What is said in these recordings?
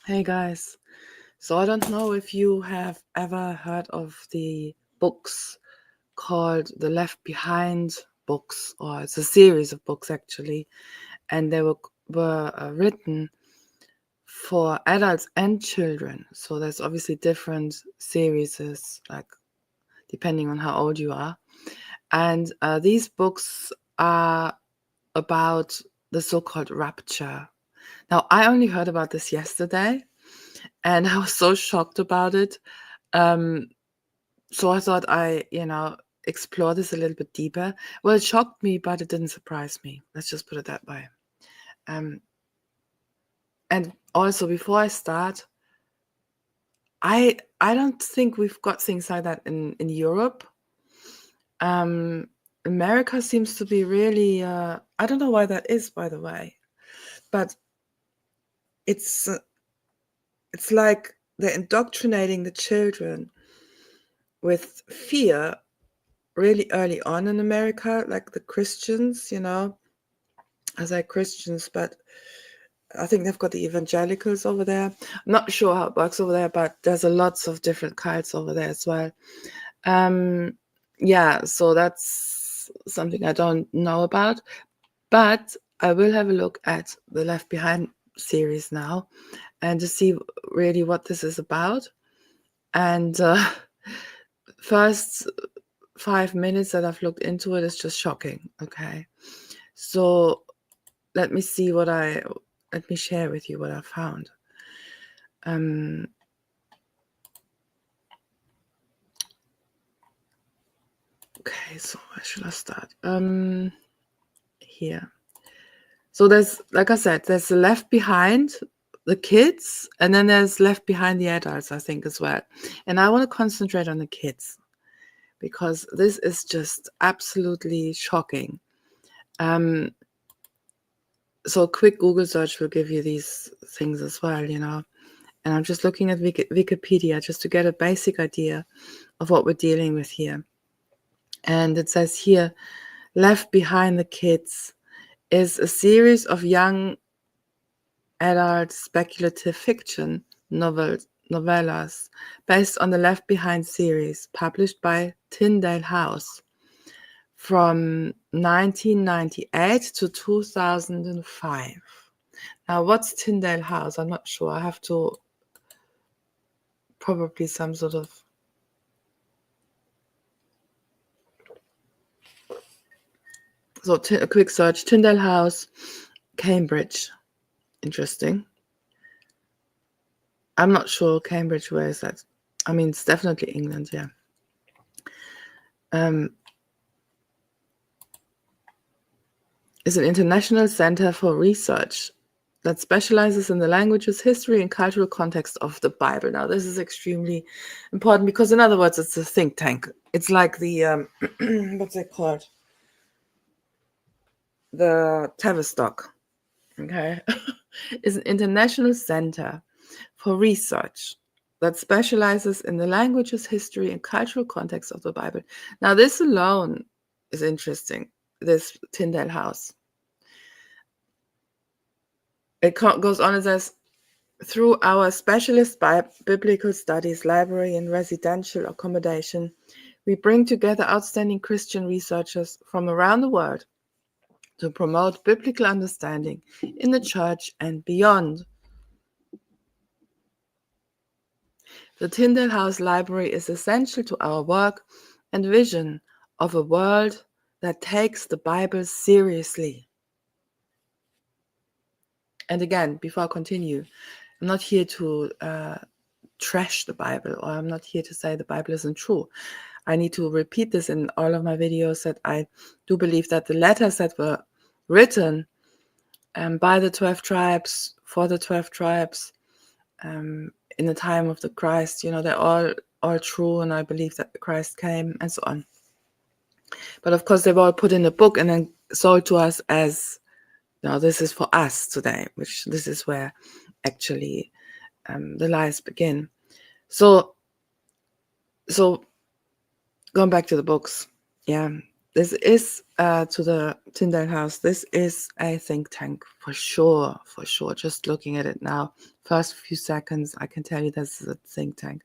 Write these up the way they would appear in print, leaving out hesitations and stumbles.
Hey guys, so I don't know if you have ever heard of the books called the Left Behind books, or it's a series of books actually, and they were written for adults and children. So there's obviously different series, like depending on how old you are, and these books are about the so-called rapture. Now, I only heard about this yesterday, and I was so shocked about it. Um, so I thought explore this a little bit deeper. Well, it shocked me, but it didn't surprise me. Let's just put it that way. Um, and also, before I start, I don't think we've got things like that in Europe. Um, America seems to be really. I don't know why that is, by the way, but it's it's like they're indoctrinating the children with fear really early on in America, like the Christians, I say Christians, but I think they've got the evangelicals over there. I'm not sure how it works over there, but there's a lots of different cults over there as well. Yeah, so that's something I don't know about, but I will have a look at the Left Behind series now and to see really what this is about. And first 5 minutes that I've looked into it is just shocking. Okay, so let me share with you what I found. Okay, so where should I start? Here. So there's, like I said, there's the Left Behind, the kids, and then there's Left Behind the adults, I think, as well. And I want to concentrate on the kids because this is just absolutely shocking. So a quick Google search will give you these things as well, And I'm just looking at Wikipedia just to get a basic idea of what we're dealing with here. And it says here, Left Behind the Kids is a series of young adult speculative fiction novellas based on the Left Behind series published by Tyndale House from 1998 to 2005. Now, what's Tyndale House? I'm not sure. I have to probably some sort of a quick search. Tyndale House, Cambridge. Interesting. I'm not sure Cambridge, where is that? I mean, it's definitely England, yeah. Is an international center for research that specializes in the languages, history, and cultural context of the Bible. Now, this is extremely important because, in other words, it's a think tank. It's like the, what's it called? The Tavistock, okay? Is an international center for research that specializes in the languages, history, and cultural context of the Bible. Now, this alone is interesting, this Tyndale House. It goes on and says, through our specialist biblical studies library and residential accommodation, we bring together outstanding Christian researchers from around the world to promote biblical understanding in the church and beyond. The Tyndale House Library is essential to our work and vision of a world that takes the Bible seriously. And again, before I continue, I'm not here to trash the Bible, or I'm not here to say the Bible isn't true. I need to repeat this in all of my videos that I do believe that the letters that were written by the 12 tribes, for the 12 tribes, in the time of the Christ, they're all true, and I believe that the Christ came and so on. But of course, they were all put in a book and then sold to us as, this is for us today, which this is where actually the lies begin. So going back to the books, yeah. this is to the Tyndale House. This is a think tank for sure, for sure. Just looking at it now, first few seconds, I can tell you this is a think tank.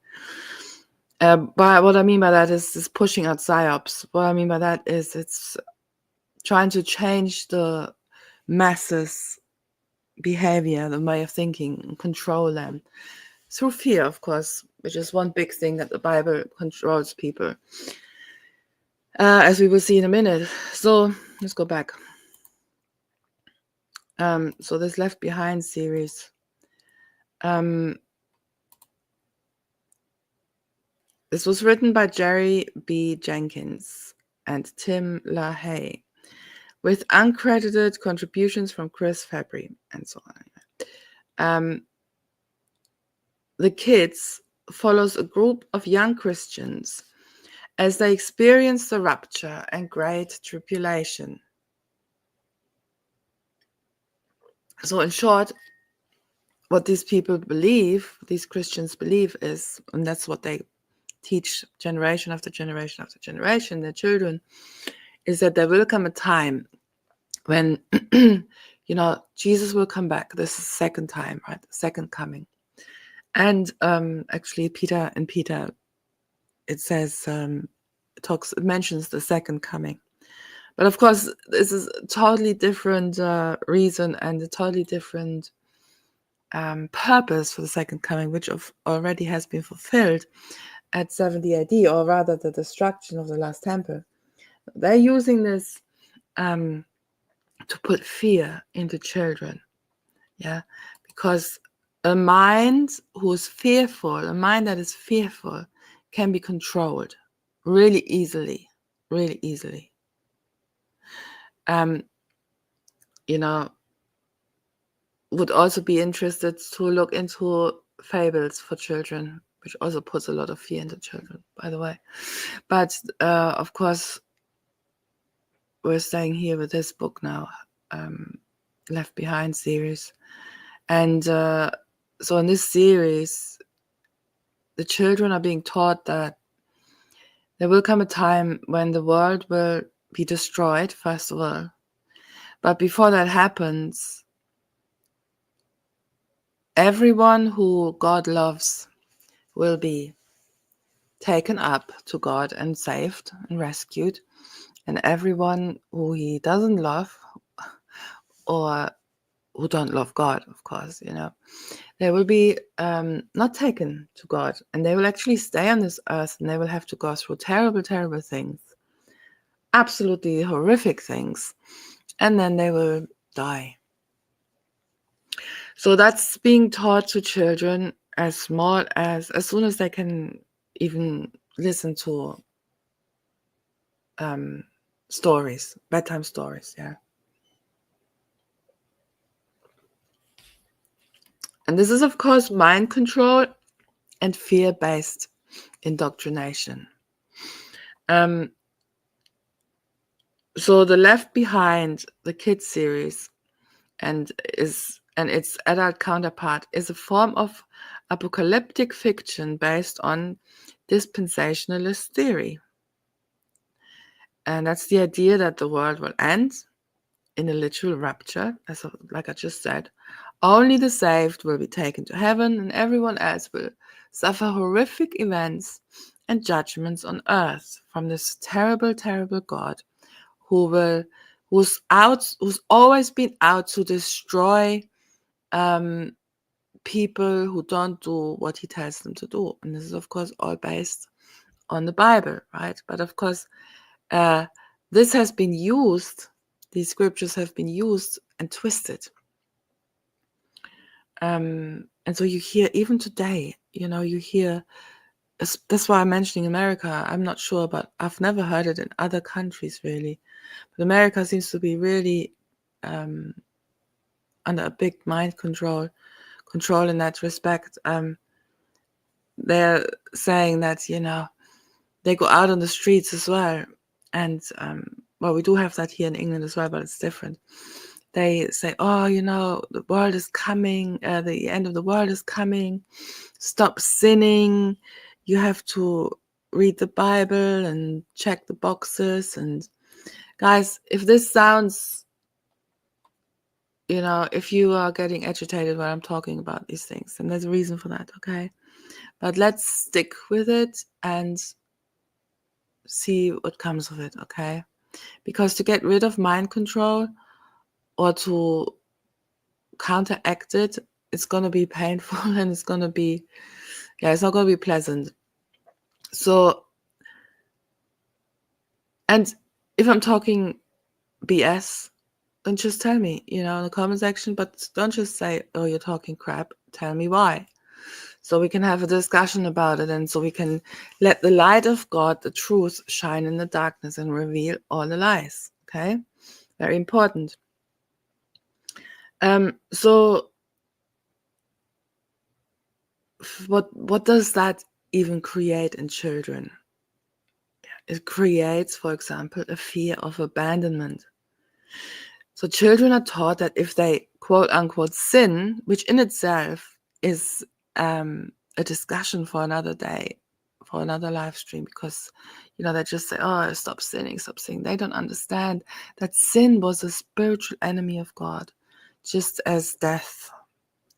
But what I mean by that is pushing out psyops. What I mean by that is it's trying to change the masses' behavior, the way of thinking, and control them through fear, of course, which is one big thing that the Bible controls people, as we will see in a minute. So let's go back. So this Left Behind series. This was written by Jerry B. Jenkins and Tim LaHaye, with uncredited contributions from Chris Fabry and so on. The Kids follows a group of young Christians as they experience the rapture and great tribulation. So in short, what these people believe, these Christians believe is, and that's what they teach generation after generation after generation, their children, is that there will come a time when, Jesus will come back. This is the second time, right? The second coming. And actually, Peter, it says, it mentions the second coming. But of course, this is a totally different reason and a totally different purpose for the second coming, which already has been fulfilled at 70 AD, or rather the destruction of the last temple. They're using this to put fear into children, because a mind who's fearful, a mind that is fearful, can be controlled really easily. Would also be interested to look into fables for children, which also puts a lot of fear into children, by the way. But of course, we're staying here with this book now, Left Behind series. And so in this series, the children are being taught that there will come a time when the world will be destroyed, first of all. But before that happens, everyone who God loves will be taken up to God and saved and rescued. And everyone who he doesn't love, or who don't love God, of course, they will be not taken to God, and they will actually stay on this earth, and they will have to go through terrible, terrible things, absolutely horrific things, and then they will die. So that's being taught to children as soon as they can even listen to stories, bedtime stories, And this is, of course, mind control and fear-based indoctrination. So the Left Behind, the kids series, and its adult counterpart is a form of apocalyptic fiction based on dispensationalist theory. And that's the idea that the world will end in a literal rapture, like I just said. Only the saved will be taken to heaven, and everyone else will suffer horrific events and judgments on earth from this terrible, terrible God who's always been out to destroy people who don't do what he tells them to do. And this is, of course, all based on the Bible, right? But of course, this has been used, these scriptures have been used and twisted. And so you hear, even today, you hear, that's why I'm mentioning America. I'm not sure, but I've never heard it in other countries, really. But America seems to be really under a big mind control in that respect. They're saying that, they go out on the streets as well. And, we do have that here in England as well, but it's different. They say, the world is coming, the end of the world is coming, stop sinning, you have to read the Bible and check the boxes, and Guys, if this sounds, if you are getting agitated when I'm talking about these things, then there's a reason for that, okay? But let's stick with it and see what comes of it, okay? Because to get rid of mind control or to counteract it, it's going to be painful and it's going to be, it's not going to be pleasant. So, and if I'm talking BS, then just tell me, in the comment section, but don't just say, oh, you're talking crap. Tell me why. So we can have a discussion about it, and so we can let the light of God, the truth, shine in the darkness and reveal all the lies. Okay? Very important. So what does that even create in children? It creates, for example, a fear of abandonment. So children are taught that if they quote unquote sin, which in itself is a discussion for another day, for another live stream, because they just say, oh, stop sinning. They don't understand that sin was a spiritual enemy of God, just as death.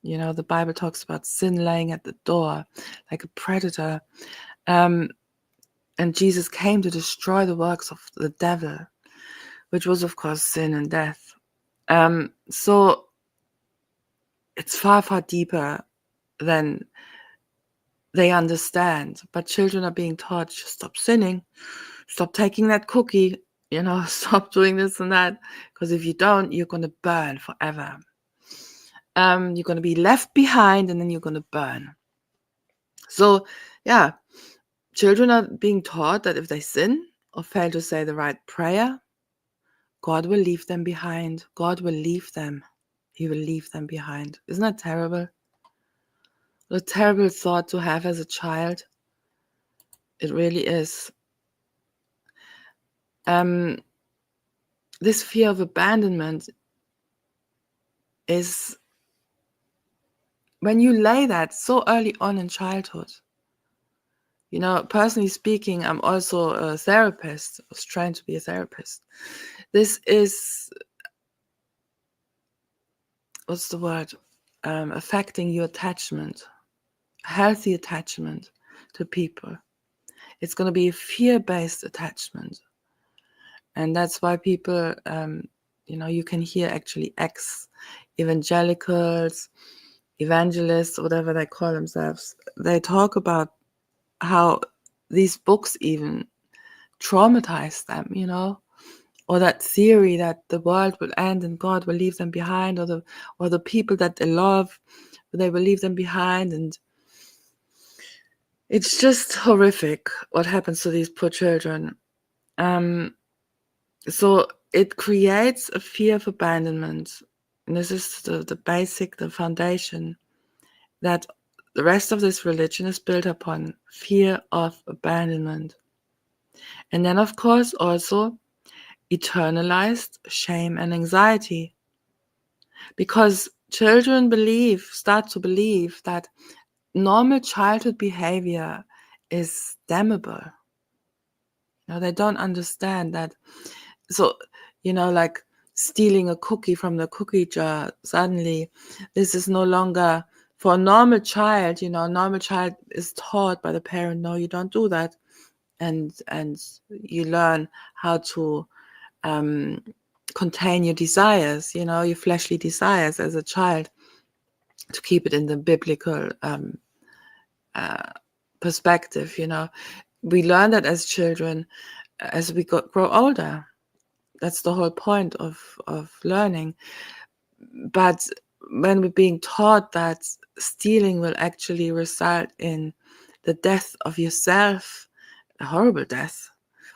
The Bible talks about sin laying at the door like a predator. And Jesus came to destroy the works of the devil, which was, of course, sin and death. So it's far, far deeper than they understand. But children are being taught, just stop sinning, stop taking that cookie, stop doing this and that. Because if you don't, you're going to burn forever. You're going to be left behind and then you're going to burn. So, children are being taught that if they sin or fail to say the right prayer, God will leave them behind. God will leave them. He will leave them behind. Isn't that terrible? What a terrible thought to have as a child. It really is. This fear of abandonment is when you lay that so early on in childhood. Personally speaking, I'm also a therapist. I was trying to be a therapist. This is, what's the word? Affecting your attachment, healthy attachment to people. It's going to be a fear-based attachment. And that's why people, you can hear actually ex-evangelicals, evangelists, whatever they call themselves, they talk about how these books even traumatize them, or that theory that the world will end and God will leave them behind, or the people that they love, they will leave them behind. And it's just horrific what happens to these poor children. So it creates a fear of abandonment. And this is the basic, the foundation that the rest of this religion is built upon, fear of abandonment. And then, of course, also eternalized shame and anxiety. Because children start to believe that normal childhood behavior is damnable. They don't understand that. So, like stealing a cookie from the cookie jar, suddenly this is no longer for a normal child. A normal child is taught by the parent, no, you don't do that. And you learn how to contain your desires, your fleshly desires as a child, to keep it in the biblical perspective. We learn that as children, as we grow older. That's the whole point of learning. But when we're being taught that stealing will actually result in the death of yourself, a horrible death,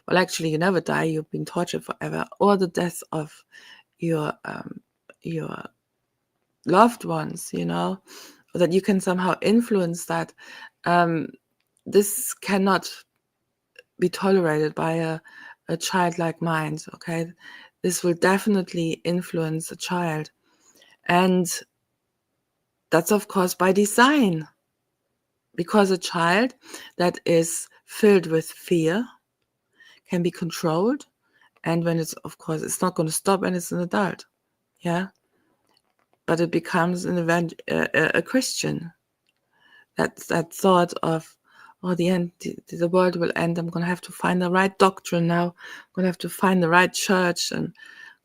well, actually you never die, you've been tortured forever, or the death of your loved ones, or that you can somehow influence that, this cannot be tolerated by a childlike mind. Okay, this will definitely influence a child, and that's of course by design, because a child that is filled with fear can be controlled And when it's, of course, it's not going to stop when it's an adult. Yeah. But it becomes an event, a Christian. That thought of, oh, the end, the world will end. I'm going to have to find the right doctrine now. I'm going to have to find the right church, and I'm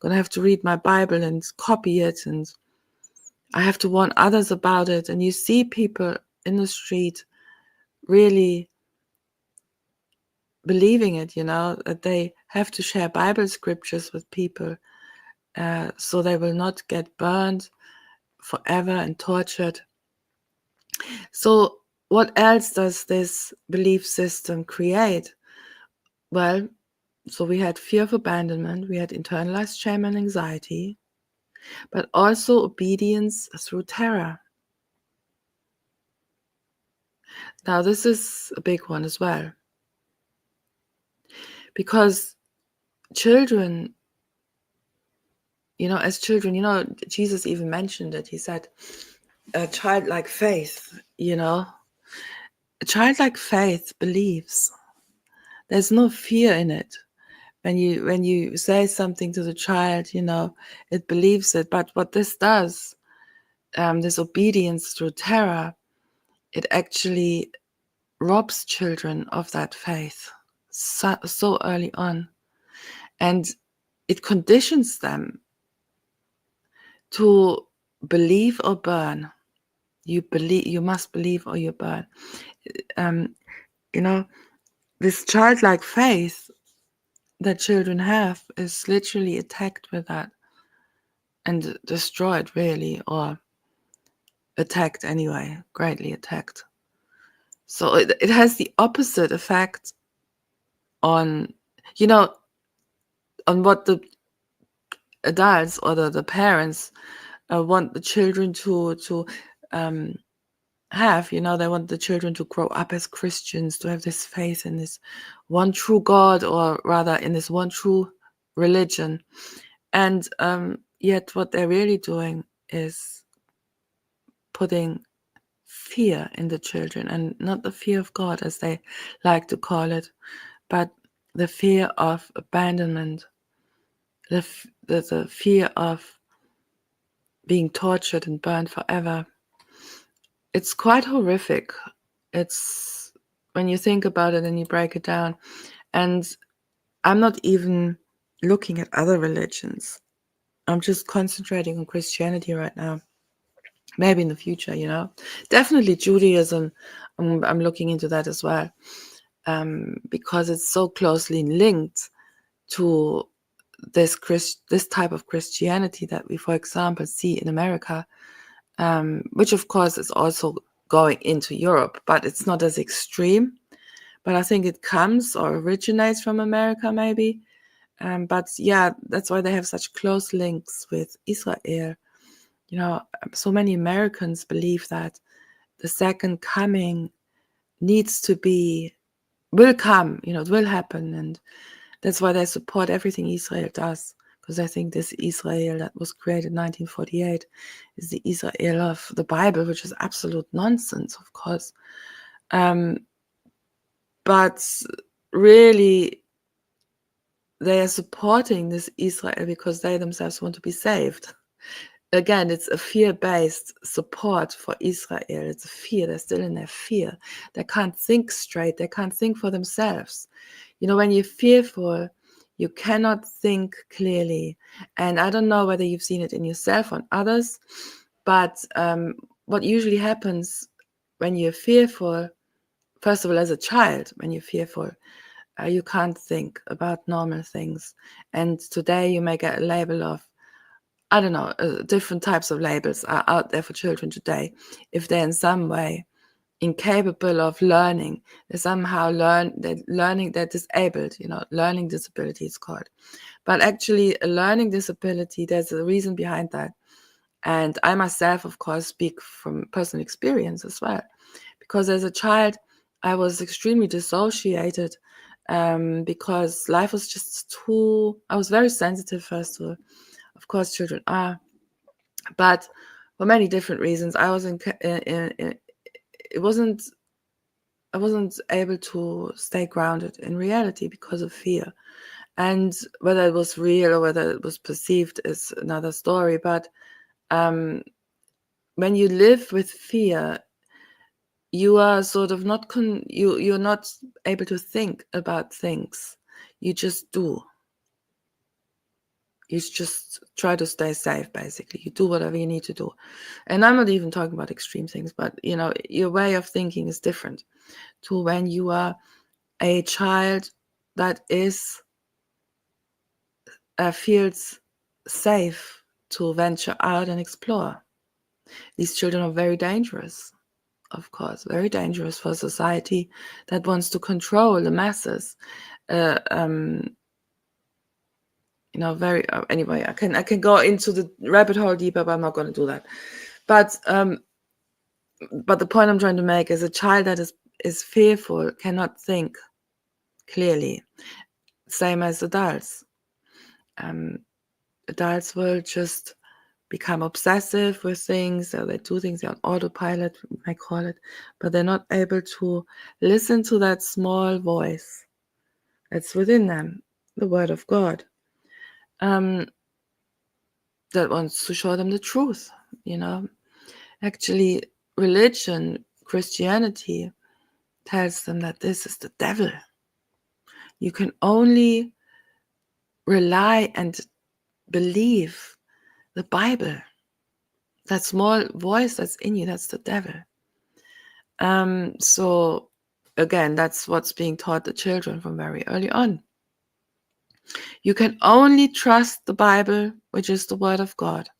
going to have to read my Bible and copy it, and I have to warn others about it. And you see people in the street really believing it, that they have to share Bible scriptures with people, so they will not get burned forever and tortured. So what else does this belief system create? Well, so we had fear of abandonment, we had internalized shame and anxiety, but also obedience through terror. Now, this is a big one as well, because children, as children, Jesus even mentioned it. He said, a childlike faith, a childlike faith believes. There's no fear in it. When you say something to the child, it believes it. But what this does, this obedience through terror, it actually robs children of that faith so early on, and it conditions them to believe or burn. You must believe or you burn. This childlike faith that children have is literally attacked with that, and destroyed, really, or attacked anyway, greatly attacked. So it has the opposite effect on on what the adults or the parents want the children to have. They want the children to grow up as Christians, to have this faith in this one true God, or rather in this one true religion. And yet what they're really doing is putting fear in the children, and not the fear of God, as they like to call it, but the fear of abandonment, the fear of being tortured and burned forever. It's quite horrific. It's, when you think about it and you break it down. And I'm not even looking at other religions. I'm just concentrating on Christianity right now. Maybe in the future, Definitely Judaism. I'm looking into that as well, because it's so closely linked to this type of Christianity that we, for example, see in America, which of course is also going into Europe, but it's not as extreme. But I think it comes or originates from America, maybe. But yeah, that's why they have such close links with Israel. So many Americans believe that the second coming will come, it will happen. And that's why they support everything Israel does, because I think this Israel that was created in 1948 is the Israel of the Bible, which is absolute nonsense, of course. But really, they are supporting this Israel because they themselves want to be saved. Again, it's a fear-based support for Israel. It's a fear. They're still in their fear. They can't think straight. They can't think for themselves. When you're fearful, you cannot think clearly. And I don't know whether you've seen it in yourself or others, but what usually happens when you're fearful, first of all, as a child, when you're fearful, you can't think about normal things. And today you may get a label of, I don't know, different types of labels are out there for children today. If they're in some way incapable of learning, they somehow they're disabled, learning disability it's called. But actually, a learning disability, there's a reason behind that. And I myself, of course, speak from personal experience as well. Because as a child, I was extremely dissociated, because life was just I was very sensitive, first of all. Of course, children are. But for many different reasons, I wasn't able to stay grounded in reality because of fear. And whether it was real or whether it was perceived is another story. But when you live with fear, you are sort of not you're not able to think about things. You just do. You just try to stay safe, basically. You do whatever you need to do. And I'm not even talking about extreme things, but your way of thinking is different to when you are a child that feels safe to venture out and explore. These children are very dangerous, of course, very dangerous for society that wants to control the masses. Anyway, I can go into the rabbit hole deeper, but I'm not going to do that. But the point I'm trying to make is a child that is fearful cannot think clearly. Same as adults. Adults will just become obsessive with things, or they do things on autopilot, I call it, but they're not able to listen to that small voice that's within them, the Word of God, that wants to show them the truth. Actually, religion, Christianity, tells them that this is the devil. You can only rely and believe the Bible. That small voice that's in you, that's the devil. So again, that's what's being taught the children from very early on. You can only trust the Bible, which is the Word of God.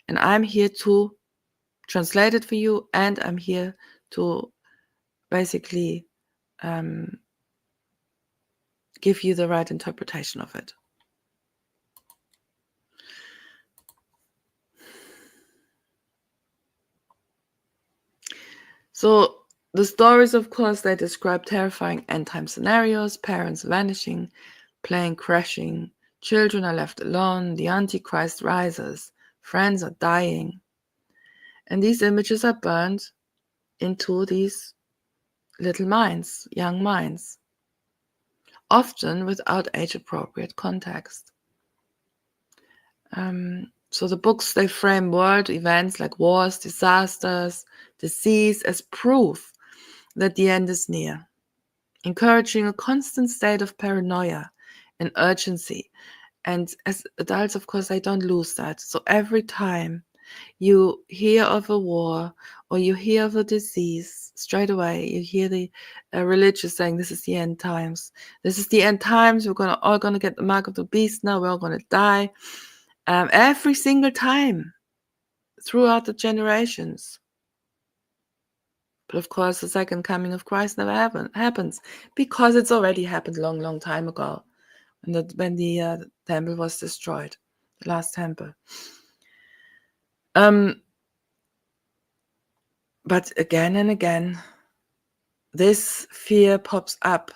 And I'm here to translate it for you, and I'm here to basically give you the right interpretation of it. So the stories, of course, they describe terrifying end-time scenarios, parents vanishing, plane crashing, children are left alone, the Antichrist rises, friends are dying. And these images are burned into these little minds, young minds, often without age-appropriate context. So the books, they frame world events like wars, disasters, disease as proof that the end is near, encouraging a constant state of paranoia and urgency. And as adults, of course, they don't lose that. So every time you hear of a war or you hear of a disease, straight away you hear the religious saying, this is the end times. This is the end times. We're all going to get the mark of the beast now. We're all going to die. Every single time throughout the generations. But of course, the second coming of Christ never happens because it's already happened long time ago when the temple was destroyed, the last temple. But again and again, this fear pops up.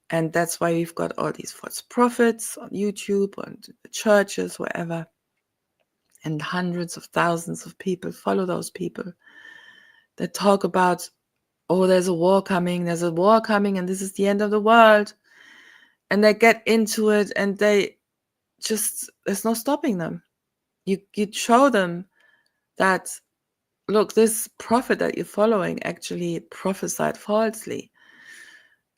And that's why we've got all these false prophets on YouTube and churches, wherever. And hundreds of thousands of people follow those people that talk about, oh, there's a war coming, and this is the end of the world. And they get into it, and there's no stopping them. You show them that, look, this prophet that you're following actually prophesied falsely.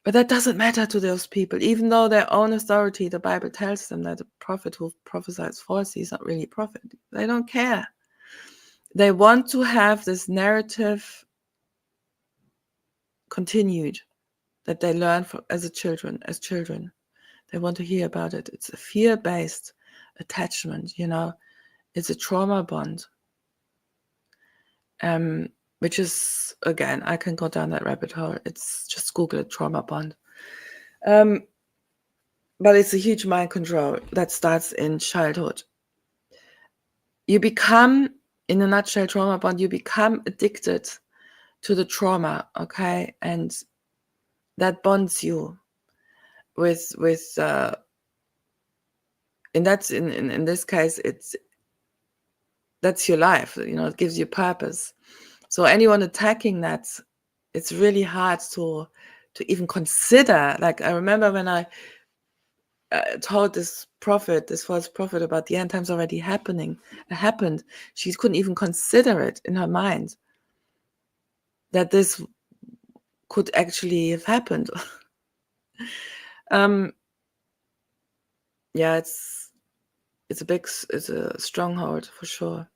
But that doesn't matter to those people, even though their own authority, the Bible tells them that a prophet who prophesies falsely is not really a prophet. They don't care. They want to have this narrative continued that they learn as children. They want to hear about it. It's a fear-based attachment, It's a trauma bond. Which is, again, I can go down that rabbit hole. It's just Google it, trauma bond. But it's a huge mind control that starts in childhood. You become, in a nutshell, trauma bond, you become addicted to the trauma, okay? And that bonds you with in this case, that's your life, it gives you purpose. So anyone attacking that, it's really hard to even consider. Like, I remember when I told this false prophet, about the end times already happened, she couldn't even consider it in her mind that this could actually have happened. Yeah, it's a stronghold for sure.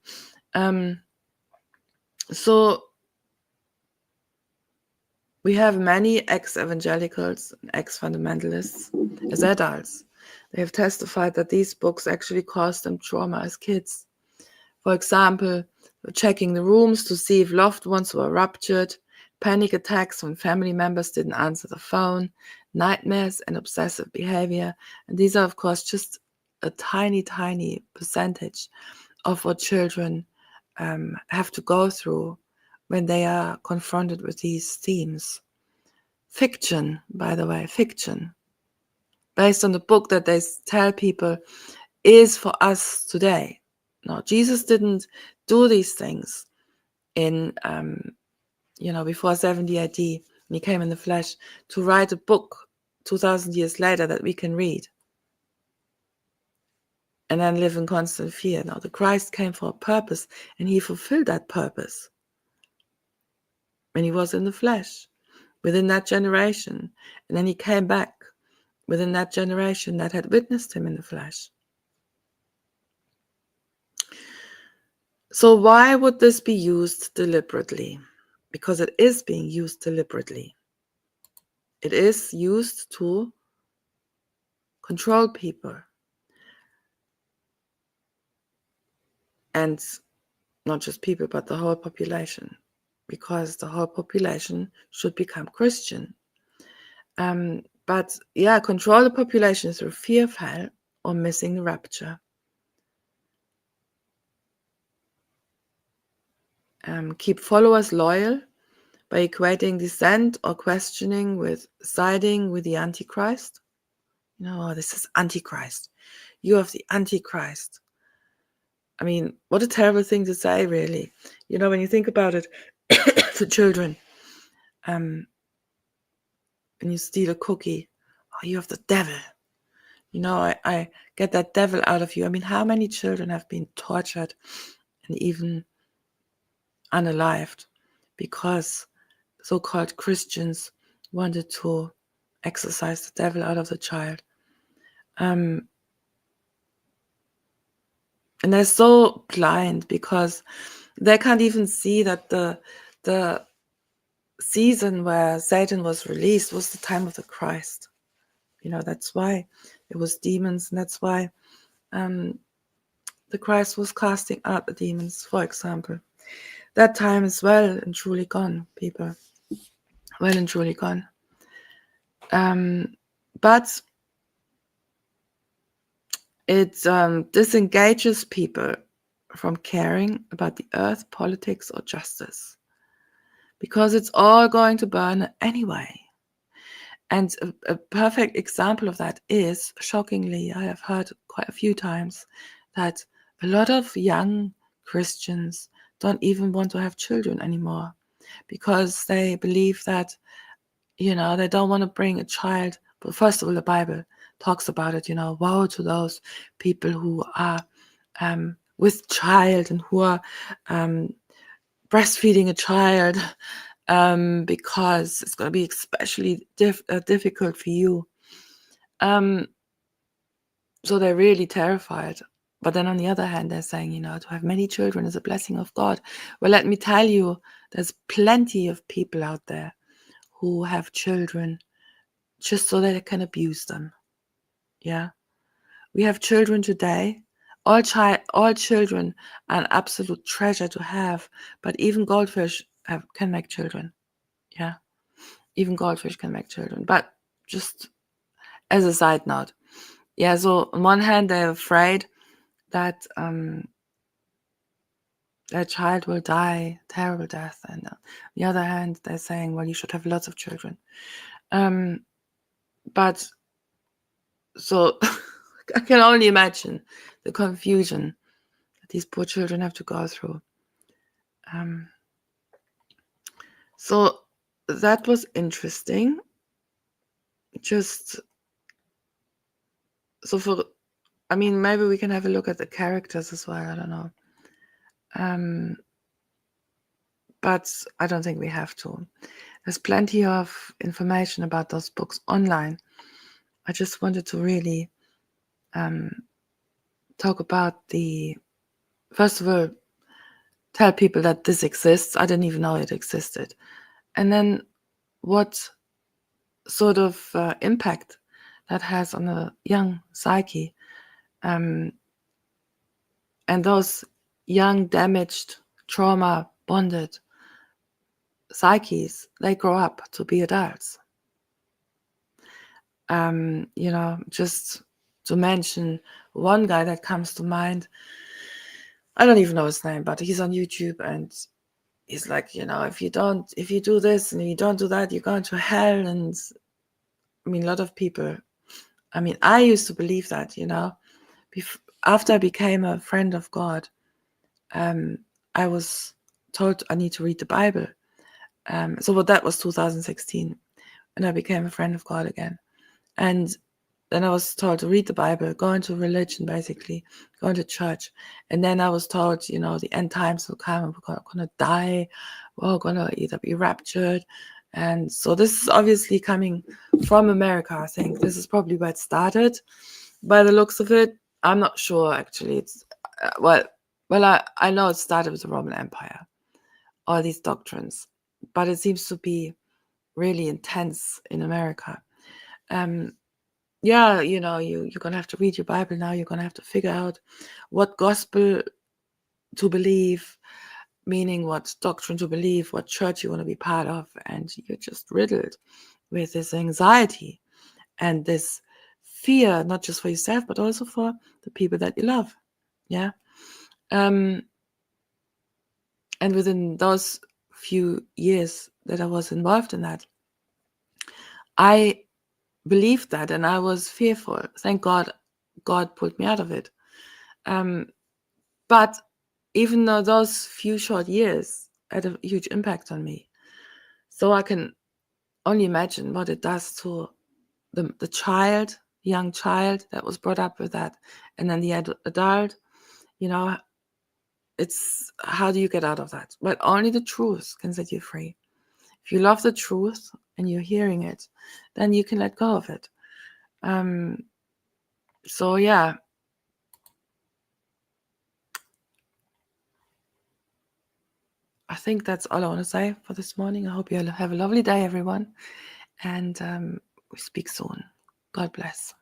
So we have many ex-evangelicals and ex-fundamentalists as adults. They have testified that these books actually caused them trauma as kids. For example, checking the rooms to see if loved ones were raptured, panic attacks when family members didn't answer the phone, nightmares and obsessive behavior. And these are, of course, just a tiny, tiny percentage of what children have to go through when they are confronted with these themes. Fiction, by the way, fiction, based on the book that they tell people is for us today. No, Jesus didn't do these things in, before 70 AD, when he came in the flesh, to write a book 2,000 years later that we can read and then live in constant fear. No, the Christ came for a purpose, and he fulfilled that purpose when he was in the flesh within that generation. And then he came back within that generation that had witnessed him in the flesh. So why would this be used deliberately? Because it is being used deliberately. It is used to control people. And not just people, but the whole population. Because the whole population should become Christian. But yeah, control the population through fear of hell or missing the rapture. Keep followers loyal by equating dissent or questioning with siding with the Antichrist. This is Antichrist. You have the Antichrist. I mean, what a terrible thing to say, really. When you think about it, to children, when you steal a cookie, oh, you have the devil. I get that devil out of you. I mean, how many children have been tortured and even unalived because so-called Christians wanted to exorcise the devil out of the child? And they're so blind because they can't even see that the season where Satan was released was the time of the Christ. That's why it was demons, and that's why the Christ was casting out the demons, for example. That time is well and truly gone, people. Well and truly gone. But it disengages people from caring about the earth, politics, or justice, because it's all going to burn anyway. And a perfect example of that is, shockingly, I have heard quite a few times that a lot of young Christians don't even want to have children anymore because they believe that, they don't want to bring a child. But first of all, the Bible talks about it, woe to those people who are with child and who are breastfeeding a child, because it's going to be especially difficult for you. So they're really terrified. But then on the other hand, they're saying, to have many children is a blessing of God. Well, let me tell you, there's plenty of people out there who have children just so that they can abuse them. Yeah. We have children today. All children are an absolute treasure to have, but even goldfish can make children. Yeah. Even goldfish can make children. But just as a side note. Yeah, so on one hand, they're afraid that their child will die terrible death, and on the other hand, they're saying, well, you should have lots of children. But so I can only imagine the confusion that these poor children have to go through. So that was interesting. Just So maybe we can have a look at the characters as well. I don't know. But I don't think we have to. There's plenty of information about those books online. I just wanted to really talk about first of all, tell people that this exists. I didn't even know it existed. And then what sort of impact that has on a young psyche. And those young, damaged, trauma bonded psyches, they grow up to be adults. Just to mention one guy that comes to mind, I don't even know his name, but he's on YouTube and he's like, if you do this and you don't do that, you're going to hell. And a lot of people, I used to believe that, after I became a friend of God, I was told I need to read the Bible. So that was 2016, and I became a friend of God again. And then I was told to read the Bible, go into religion, basically, go into church. And then I was told, the end times will come and we're going to die. We're going to either be raptured. And so this is obviously coming from America, I think. This is probably where it started. By the looks of it, I'm not sure, actually. It's I know it started with the Roman Empire, all these doctrines. But it seems to be really intense in America. You're going to have to read your Bible now. You're going to have to figure out what gospel to believe, meaning what doctrine to believe, what church you want to be part of. And you're just riddled with this anxiety and this fear, not just for yourself, but also for the people that you love. Yeah. And within those few years that I was involved in that, I believed that and I was fearful. Thank God, God pulled me out of it. But even though those few short years had a huge impact on me, so I can only imagine what it does to the young child that was brought up with that, and then the adult. It's how do you get out of that? But only the truth can set you free. If you love the truth and you're hearing it, then you can let go of it. So yeah. I think that's all I want to say for this morning. I hope you have a lovely day, everyone. And we speak soon. God bless.